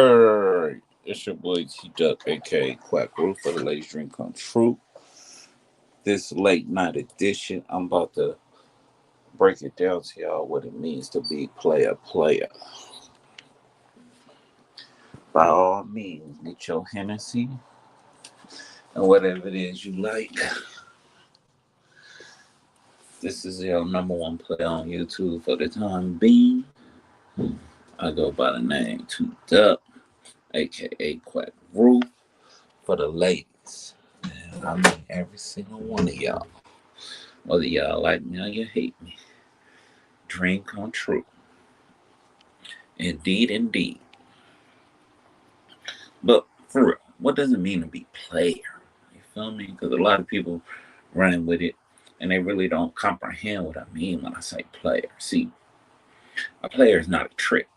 It's your boy T Duck, aka Quack Roof for the Ladies Dream Come True. This late night edition, I'm about to break it down to y'all what it means to be player. By all means, get your Hennessy and whatever it is you like. This is your number one player on YouTube for the time being. I go by the name T Duck, aka Quack Roof for the ladies. And I mean every single one of y'all. Whether y'all like me or you hate me. Dream come true. Indeed. But for real, what does it mean to be player? You feel me? Because a lot of people running with it and they really don't comprehend what I mean when I say player. See, a player is not a trick,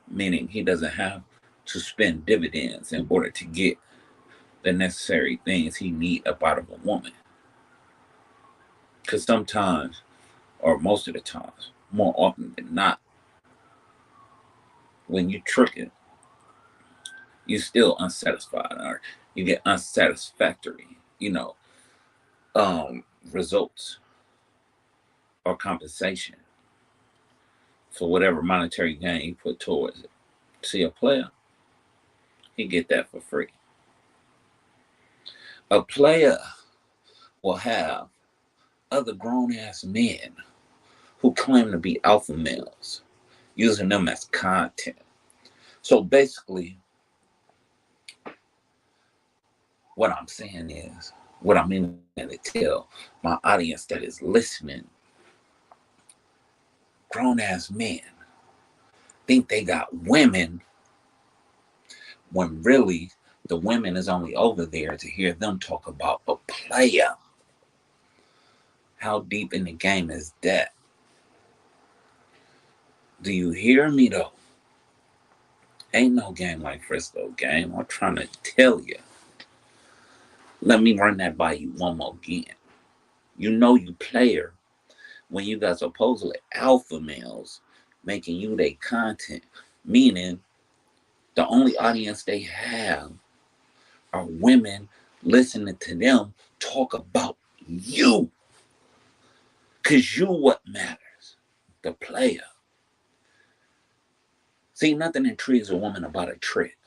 meaning he doesn't have to spend dividends in order to get the necessary things he need up out of a woman. Because sometimes, or most of the times, more often than not, when you tricking, you still unsatisfied or you get unsatisfactory, results or compensation for whatever monetary gain you put towards it. See, a player, he get that for free. A player will have other grown ass men who claim to be alpha males using them as content. So basically, what I'm saying is, what I'm meaning to tell my audience that is listening, grown ass men think they got women when really the women is only over there to hear them talk about a player. How deep in the game is that? Do you hear me though? Ain't no game like Frisco game. I'm trying to tell you. Let me run that by you one more again. You know you player when you got supposedly alpha males making you their content, meaning the only audience they have are women listening to them talk about you. Cause you what matters. The player. See, nothing intrigues a woman about a trick.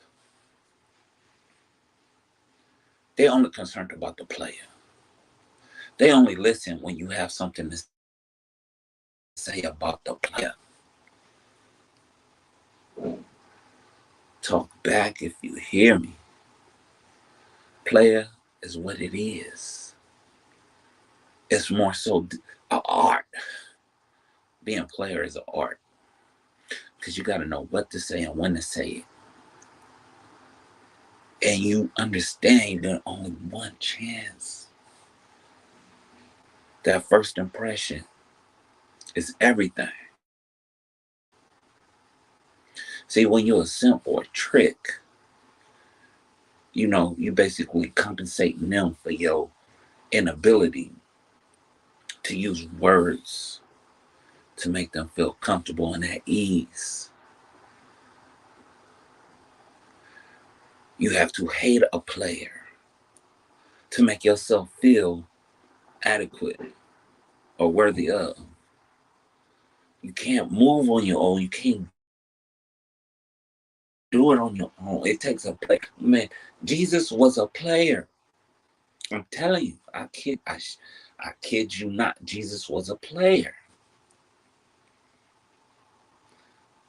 They only concerned about the player. They only listen when you have something to say about the player. Talk back if you hear me. Player is what it is. It's more so an art. Being player is an art. Because you got to know what to say and when to say it. And you understand you got only one chance. That first impression is everything. See, when you're a simp or a trick, you basically compensating them for your inability to use words to make them feel comfortable and at ease. You have to hate a player to make yourself feel adequate or worthy of. You can't move on your own. You can't do it on your own. It takes a player. Man, Jesus was a player. I'm telling you, I kid you not. Jesus was a player.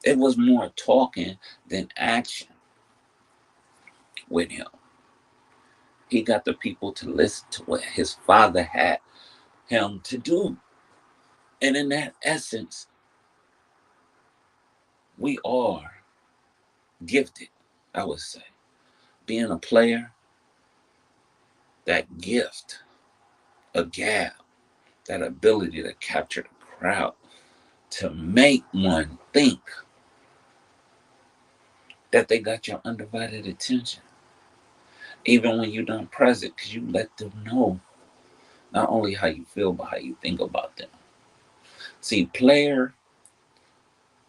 It was more talking than action with him. He got the people to listen to what his father had him to do. And in that essence, we are gifted, I would say. Being a player, that gift, a gab, that ability to capture the crowd, to make one think that they got your undivided attention. Even when you're not present, because you let them know not only how you feel, but how you think about them. See, player,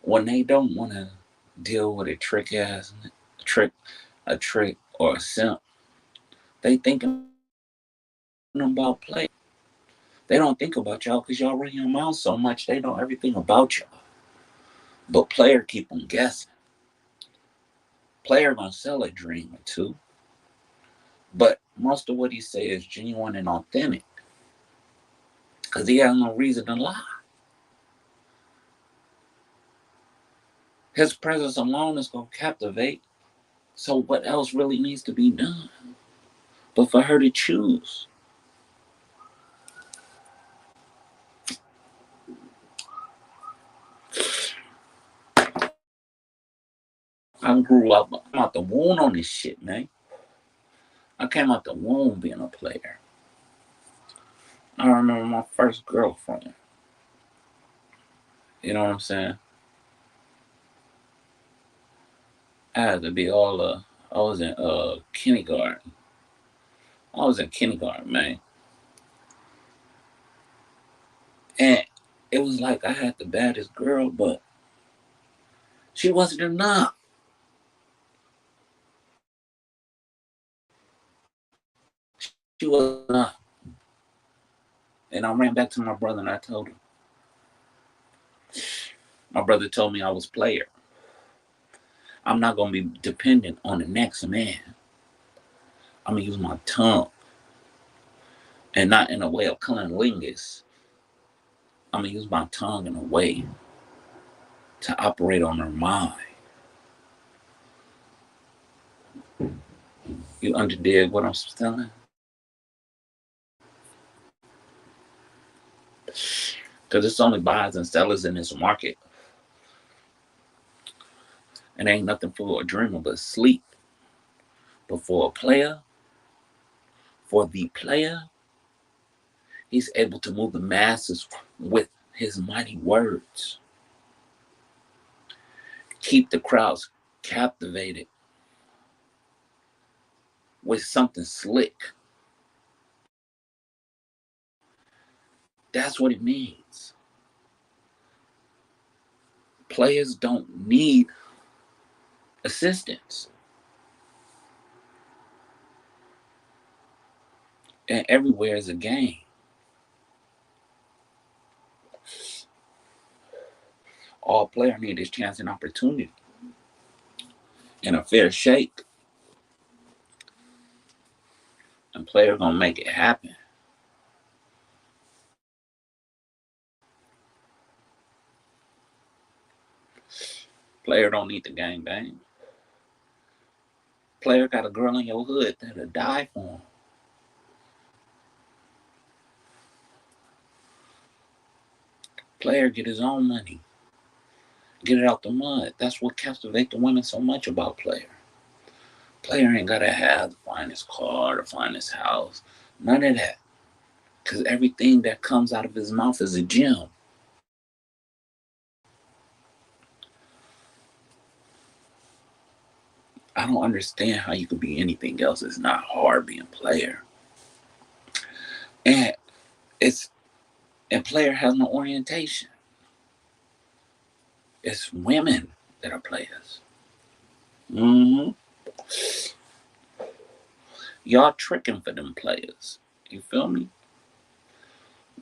when they don't want to deal with a trick ass trick, a trick or a simp, they thinking about play. They don't think about y'all because y'all run your mouth so much. They know everything about y'all. But player keep them guessing. Player gonna sell a dream or two, but most of what he say is genuine and authentic because he has no reason to lie. His presence alone is gonna captivate. So what else really needs to be done? But for her to choose. I grew up, I'm out the womb on this shit, man. I came out the womb being a player. I remember my first girlfriend. You know what I'm saying? I had to be all I was in kindergarten. I was in kindergarten, man. And it was like I had the baddest girl, but she wasn't enough. She wasn't enough. And I ran back to my brother and I told him. My brother told me I was player. I'm not gonna be dependent on the next man. I'm gonna use my tongue. And not in a way of cunnilingus. I'm gonna use my tongue in a way to operate on her mind. You underdig what I'm telling? Because it's only buyers and sellers in this market. And ain't nothing for a dreamer but sleep. But for a player, for the player, he's able to move the masses with his mighty words. Keep the crowds captivated with something slick. That's what it means. Players don't need assistance. And everywhere is a game. All player need is chance and opportunity and a fair shake. And player gonna make it happen. Player don't need the gang bang. Player got a girl in your hood that'll die for him. Player get his own money. Get it out the mud. That's what captivates the women so much about player. Player ain't gotta have the finest car, the finest house. None of that. Cause everything that comes out of his mouth is a gem. I don't understand how you could be anything else. It's not hard being player. And it's and player has no orientation. It's women that are players. Mm-hmm. Y'all tricking for them players. You feel me?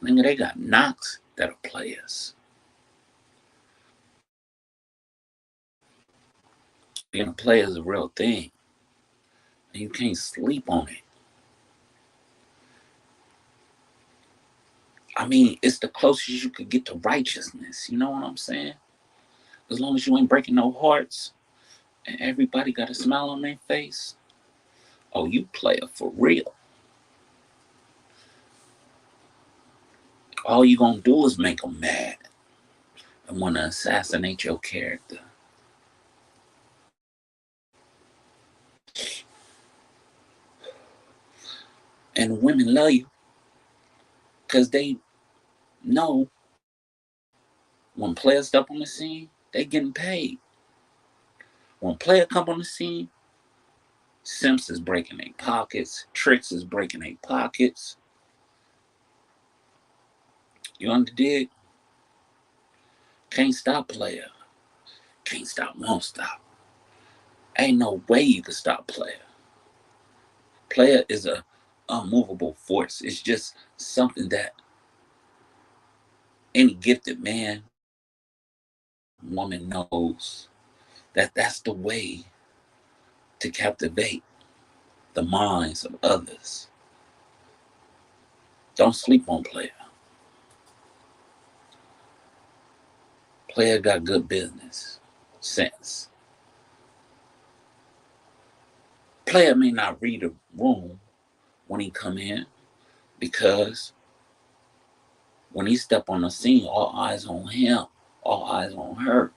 Nigga, they got knocks that are players. Being a player is a real thing. And you can't sleep on it. I mean, it's the closest you could get to righteousness. You know what I'm saying? As long as you ain't breaking no hearts and everybody got a smile on their face, oh, you player for real. All you gonna do is make them mad and want to assassinate your character. And women love you because they know when players step on the scene, they getting paid. When player come on the scene, Simps is breaking their pockets, Tricks is breaking their pockets. You underdig? Can't stop player. Can't stop, won't stop. Ain't no way you can stop Playa. Playa is a unmovable force. It's just something that any gifted man, woman knows that that's the way to captivate the minds of others. Don't sleep on Playa. Playa got good business sense. Playa may not read a room when he come in because when he step on the scene, all eyes on him, all eyes on her,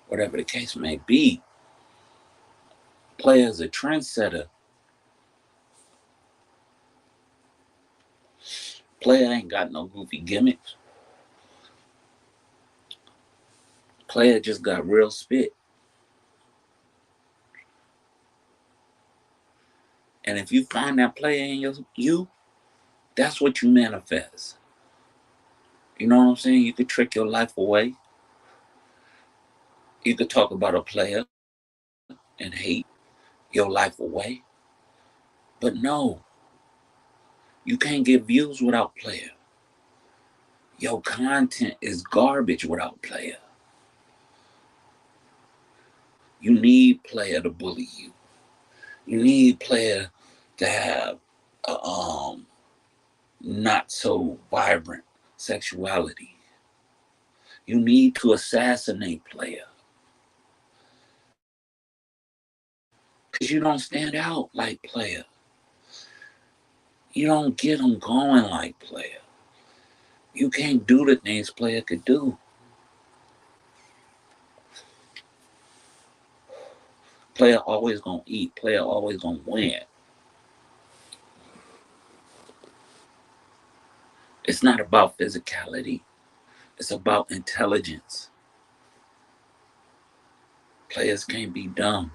whatever the case may be. Playa's a trendsetter. Playa ain't got no goofy gimmicks. Playa just got real spit. And if you find that Playa in you, that's what you manifest. You know what I'm saying? You could trick your life away. You could talk about a player and hate your life away. But no, you can't get views without Playa. Your content is garbage without Playa. You need Playa to bully you. You need Playa to have a not so vibrant sexuality. You need to assassinate Playa. Because you don't stand out like Playa. You don't get them going like Playa. You can't do the things Playa could do. Playa always gonna eat. Playa always gonna win. It's not about physicality. It's about intelligence. Players can't be dumb.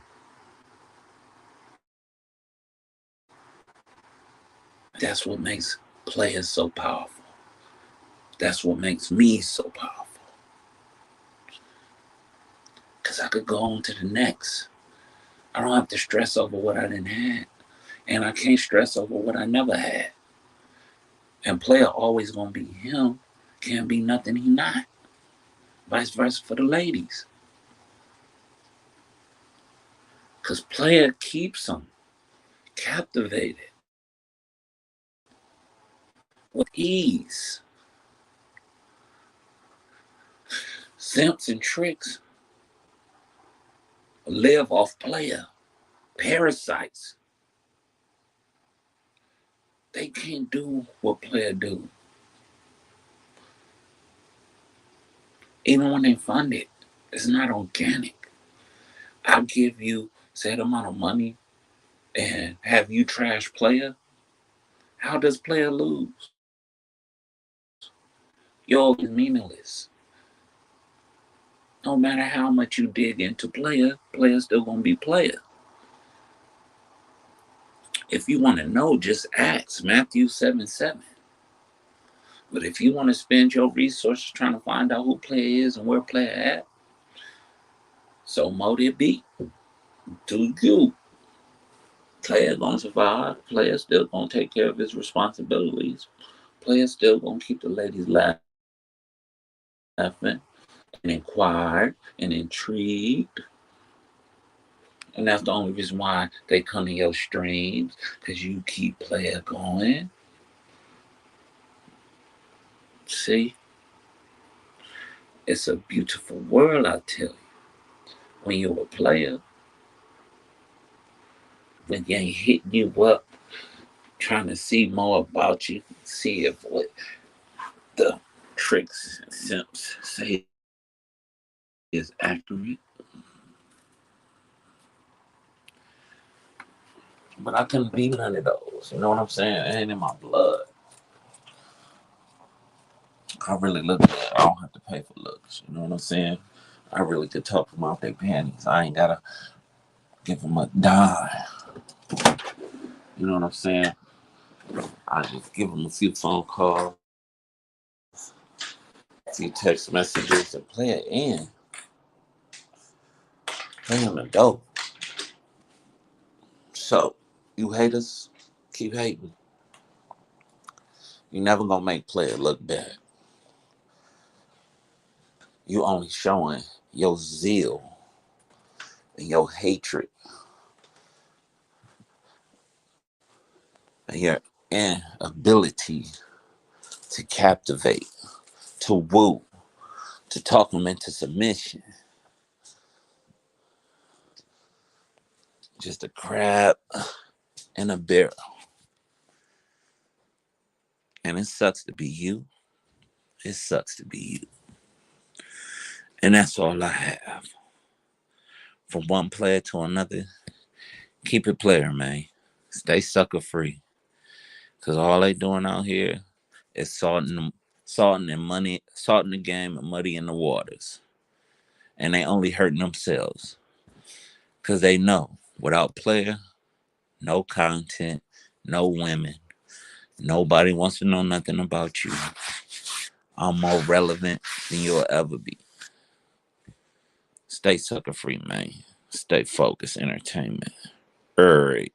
That's what makes players so powerful. That's what makes me so powerful. Because I could go on to the next. I don't have to stress over what I didn't have. And I can't stress over what I never had. And Player always gonna be him. Can't be nothing he not. Vice versa for the ladies. Because Player keeps them captivated with ease. Simps and tricks live off Player. Parasites. They can't do what Player do. Even when they fund it, it's not organic. I'll give you set amount of money and have you trash Player. How does Player lose? You're meaningless. No matter how much you dig into Player, Player's still gonna be Player. If you want to know, just ask Matthew 7:7. But if you want to spend your resources trying to find out who Player is and where Player at, so mote it be. Do you? Player gonna survive. Player still gonna take care of his responsibilities. Player still gonna keep the ladies laughing and inquired and intrigued. And that's the only reason why they come to your streams, because you keep Player going. See? It's a beautiful world, I tell you. When you're a player, when they ain't hitting you up, trying to see more about you, see if what the tricks and simps say is accurate. But I couldn't be none of those. You know what I'm saying? It ain't in my blood. I really look good. I don't have to pay for looks. You know what I'm saying? I really could talk them off their panties. I ain't gotta give them a dime. You know what I'm saying? I just give them a few phone calls, a few text messages, and play it in. Damn the dope. So, you haters, keep hating. You never gonna make player look bad. You only showing your zeal and your hatred and your inability to captivate, to woo, to talk them into submission. Just a crab in a barrel. And it sucks to be you. It sucks to be you. And that's all I have. From one player to another, keep it player, man. Stay sucker free. Cause all they doing out here is salting and money, salting the game and muddying the waters. And they only hurting themselves. Cause they know without player, no content, no women. Nobody wants to know nothing about you. I'm more relevant than you'll ever be. Stay sucker free, man. Stay focused, entertainment. Alright.